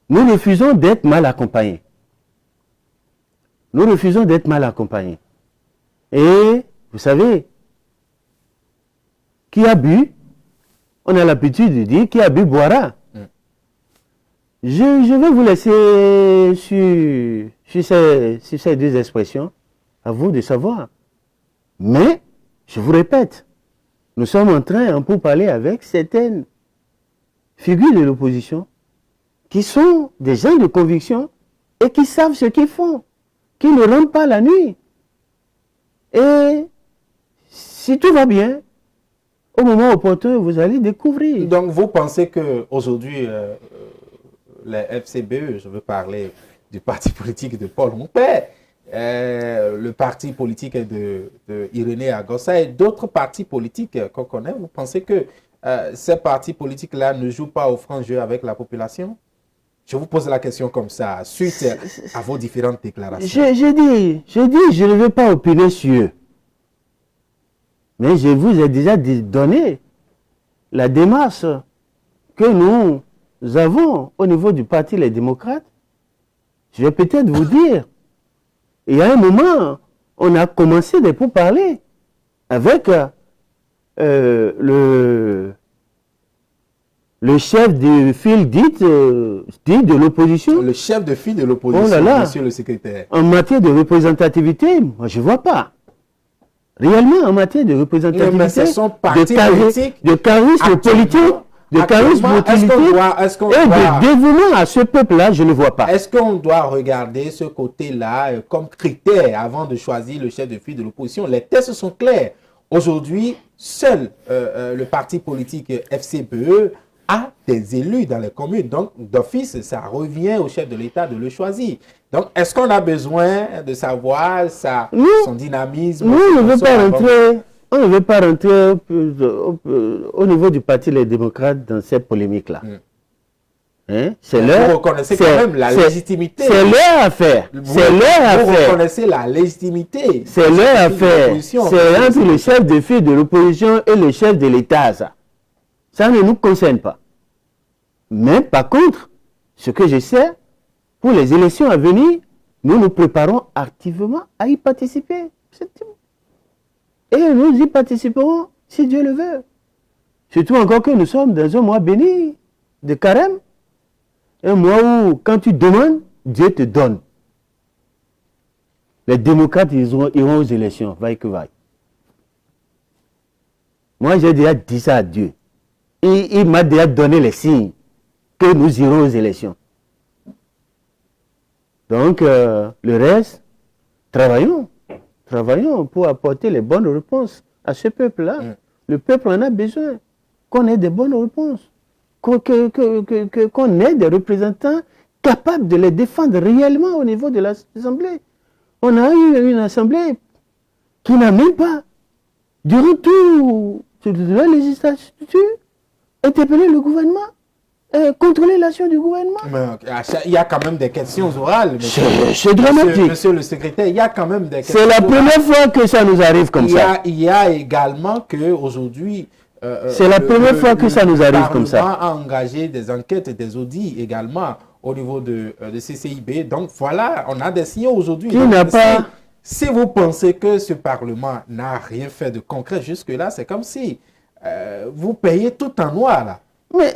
nous refusons d'être mal accompagnés. Nous refusons d'être mal accompagnés. Et, vous savez, qui a bu, on a l'habitude de dire, qui a bu boira. Je vais vous laisser sur ces deux expressions, à vous de savoir. Mais, je vous répète, nous sommes en train, pour parler avec certaines figures de l'opposition, qui sont des gens de conviction et qui savent ce qu'ils font, qui ne rentrent pas la nuit. Et si tout va bien, au moment opportun, vous allez découvrir. Donc, vous pensez qu'aujourd'hui, les FCBE, je veux parler du parti politique de Paul Moupert, le parti politique de Irénée Agossa et d'autres partis politiques qu'on connaît, vous pensez que ces partis politiques-là ne jouent pas au franc jeu avec la population? Je vous pose la question comme ça, suite à vos différentes déclarations. J'ai dit, je ne veux pas opiner sur eux. Mais je vous ai déjà donné la démarche que nous avons au niveau du parti Les Démocrates. Je vais peut-être vous dire, il y a un moment, on a commencé des pourparlers avec le chef de file dit de l'opposition. Le chef de file de l'opposition, monsieur le secrétaire. En matière de représentativité, moi je ne vois pas. Réellement, en matière de représentativité, de charisme politique, de charisme et de dévouement à ce peuple-là, je ne vois pas. Est-ce qu'on doit regarder ce côté-là comme critère avant de choisir le chef de file de l'opposition? Les tests sont clairs. Aujourd'hui, seul le parti politique FCPE a des élus dans les communes. Donc, d'office, ça revient au chef de l'État de le choisir. Donc, est-ce qu'on a besoin de savoir son dynamisme? Nous, on ne veut pas rentrer au niveau du Parti Les Démocrates dans cette polémique-là. Hein? Vous reconnaissez quand même la légitimité. C'est leur affaire. C'est leur affaire. Vous reconnaissez la légitimité. C'est leur affaire. C'est entre le chef de file de l'opposition et le chef de l'État, ça. Ça ne nous concerne pas. Mais par contre, ce que je sais, pour les élections à venir, nous nous préparons activement à y participer. Et nous y participerons si Dieu le veut. Surtout encore que nous sommes dans un mois béni de carême. Un mois où, quand tu demandes, Dieu te donne. Les démocrates, ils iront aux élections, vaille que vaille. Moi, j'ai déjà dit ça à Dieu. Il m'a déjà donné les signes que nous irons aux élections. Donc, le reste, travaillons pour apporter les bonnes réponses à ce peuple-là. Le peuple en a besoin, qu'on ait des bonnes réponses, qu'on ait des représentants capables de les défendre réellement au niveau de l'Assemblée. On a eu une Assemblée qui n'a même pas, durant tout la législature, interpellé le gouvernement, contrôler l'action du gouvernement. Mais il y a quand même des questions orales. C'est dramatique. Monsieur le secrétaire, il y a quand même des questions orales. C'est la première fois que ça nous arrive comme ça. Il y a également qu'aujourd'hui, c'est la première fois que ça nous arrive comme ça. Le Parlement a engagé des enquêtes et des audits également au niveau de CCIB. Donc voilà, on a des signaux aujourd'hui. Si vous pensez que ce Parlement n'a rien fait de concret jusque-là, c'est comme si vous payez tout en noir là. Mais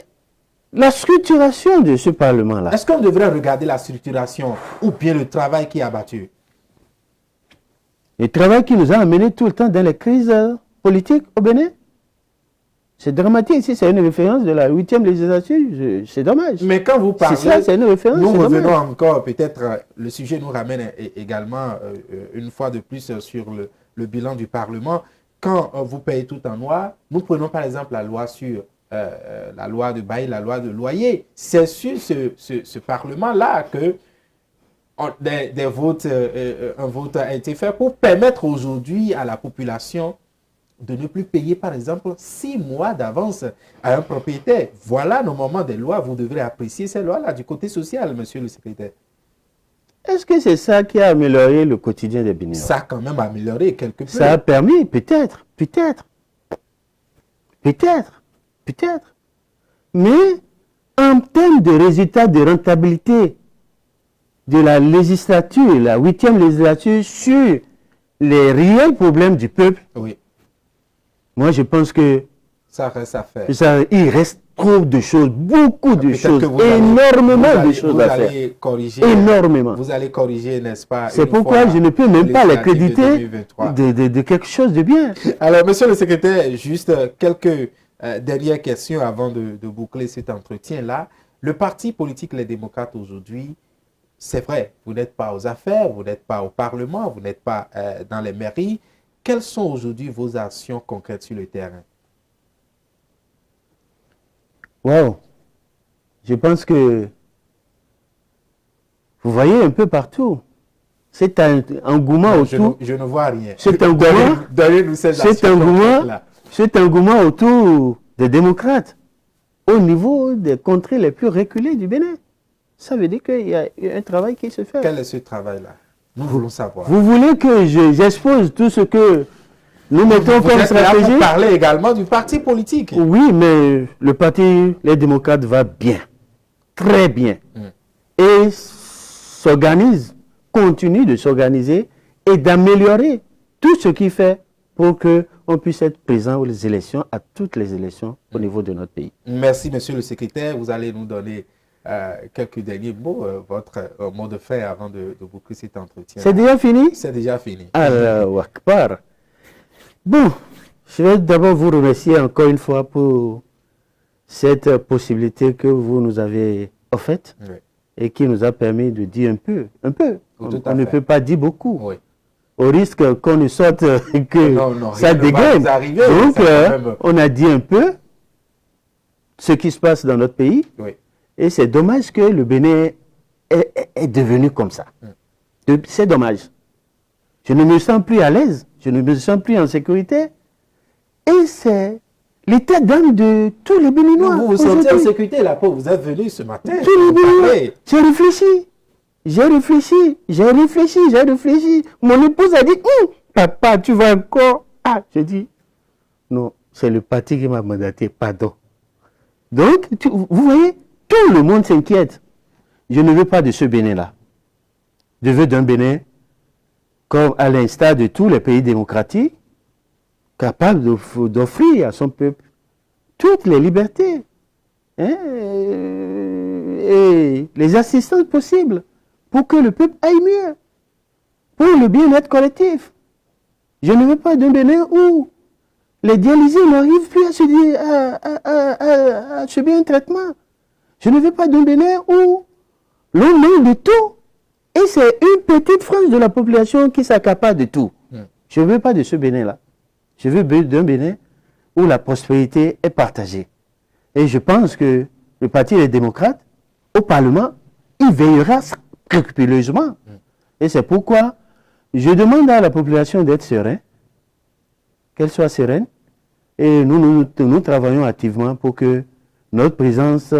la structuration de ce Parlement-là. Est-ce qu'on devrait regarder la structuration ou bien le travail qui est abattu? Le travail qui nous a amenés tout le temps dans les crises politiques au Bénin. C'est dramatique. Si c'est une référence de la 8e législature, c'est dommage. Mais quand vous parlez, c'est une référence, nous revenons encore, peut-être, le sujet nous ramène également une fois de plus sur le bilan du Parlement. Quand vous payez tout en noir, nous prenons par exemple la loi sur la loi de bail, la loi de loyer. C'est sur ce Parlement-là que un vote a été fait pour permettre aujourd'hui à la population de ne plus payer, par exemple, 6 mois d'avance à un propriétaire. Voilà, normalement, des lois. Vous devrez apprécier ces lois-là du côté social, monsieur le secrétaire. Est-ce que c'est ça qui a amélioré le quotidien des Béninois? Ça a quand même amélioré quelque peu. Ça a permis, peut-être. Mais En termes de résultats de rentabilité de la législature, la 8e législature, sur les réels problèmes du peuple, oui. Moi je pense que ça reste à faire. Il reste trop de choses, beaucoup de choses, énormément de choses à faire. Corriger, énormément. Vous allez corriger, n'est-ce pas? C'est pourquoi je ne peux même pas l'accréditer de quelque chose de bien. Alors, monsieur le secrétaire, juste quelques dernières questions avant de boucler cet entretien-là. Le parti politique Les Démocrates aujourd'hui, c'est vrai, vous n'êtes pas aux affaires, vous n'êtes pas au Parlement, vous n'êtes pas dans les mairies. Quelles sont aujourd'hui vos actions concrètes sur le terrain? Wow. Je pense que vous voyez un peu partout. C'est un engouement autour. Je ne vois rien. C'est un engouement autour des démocrates au niveau des contrées les plus reculées du Bénin. Ça veut dire qu'il y a un travail qui se fait. Quel est ce travail-là? Nous voulons savoir. Vous voulez que j'expose tout ce que nous mettons comme stratégie? Vous parlez également du parti politique. Oui, mais le parti Les Démocrates va bien. Très bien. Et s'organise, continue de s'organiser et d'améliorer tout ce qu'il fait pour qu'on puisse être présent aux élections, à toutes les élections au niveau de notre pays. Merci, monsieur le secrétaire. Vous allez nous donner quelques derniers mots, votre mot de fin avant de boucler cet entretien. C'est déjà fini? C'est déjà fini. Alors, Akbar. Bon, je vais d'abord vous remercier encore une fois pour cette possibilité que vous nous avez offerte et qui nous a permis de dire un peu. On ne peut pas dire beaucoup. Oui. Au risque qu'on ne sorte que ça dégaine. Donc, on a dit un peu ce qui se passe dans notre pays. Oui. Et c'est dommage que le Bénin est devenu comme ça. C'est dommage. Je ne me sens plus à l'aise. Je ne me sens plus en sécurité. Et c'est l'état d'âme de tous les Béninois. Vous vous sentez en sécurité, là, vous êtes venu ce matin. Tous les Béninois. J'ai réfléchi. Mon épouse a dit, papa, tu vas encore. Ah, j'ai dit, non, c'est le parti qui m'a mandaté, pardon. Donc, vous voyez, tout le monde s'inquiète. Je ne veux pas de ce Bénin-là. Je veux d'un Bénin comme à l'instar de tous les pays démocratiques, capable d'offrir à son peuple toutes les libertés et les assistances possibles pour que le peuple aille mieux, pour le bien-être collectif. Je ne veux pas d'un Bénin où les dialysés n'arrivent plus à subir un traitement. Je ne veux pas d'un Bénin où l'on manque de tout. Et c'est une petite frange de la population qui s'accapare de tout. Je ne veux pas de ce Bénin-là. Je veux d'un Bénin où la prospérité est partagée. Et je pense que le Parti des démocrates, au Parlement, il veillera scrupuleusement. Et c'est pourquoi je demande à la population d'être sereine, qu'elle soit sereine. Et nous travaillons activement pour que notre présence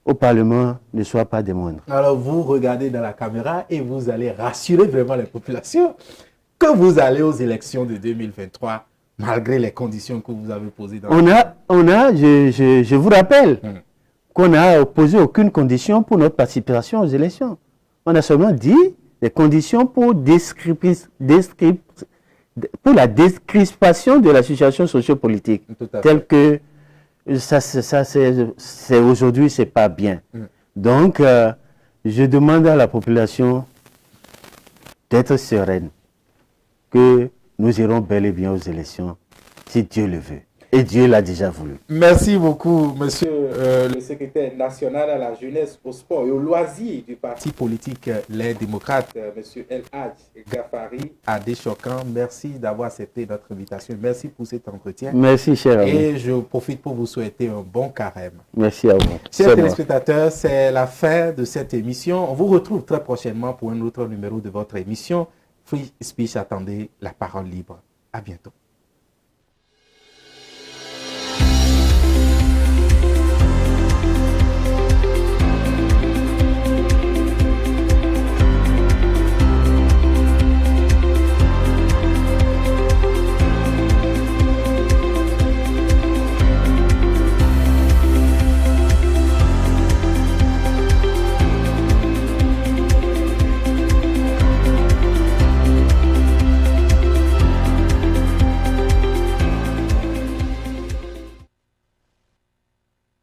au Parlement ne soit pas des moindres. Alors vous regardez dans la caméra et vous allez rassurer vraiment les populations que vous allez aux élections de 2023 malgré les conditions que vous avez posées. Je vous rappelle qu'on n'a posé aucune condition pour notre participation aux élections. On a seulement dit des conditions pour la décrispation de la situation sociopolitique telle que c'est aujourd'hui, c'est pas bien. Donc, je demande à la population d'être sereine, que nous irons bel et bien aux élections, si Dieu le veut. Et Dieu l'a déjà voulu. Merci beaucoup, monsieur le secrétaire national à la jeunesse, au sport et au loisir du parti politique Les Démocrates, monsieur El Hadj Gafari Adéchokan. Merci d'avoir accepté notre invitation. Merci pour cet entretien. Merci, cher ami. Et je profite pour vous souhaiter un bon carême. Merci à vous. Chers téléspectateurs, c'est la fin de cette émission. On vous retrouve très prochainement pour un autre numéro de votre émission. Free Speech, attendez la parole libre. À bientôt.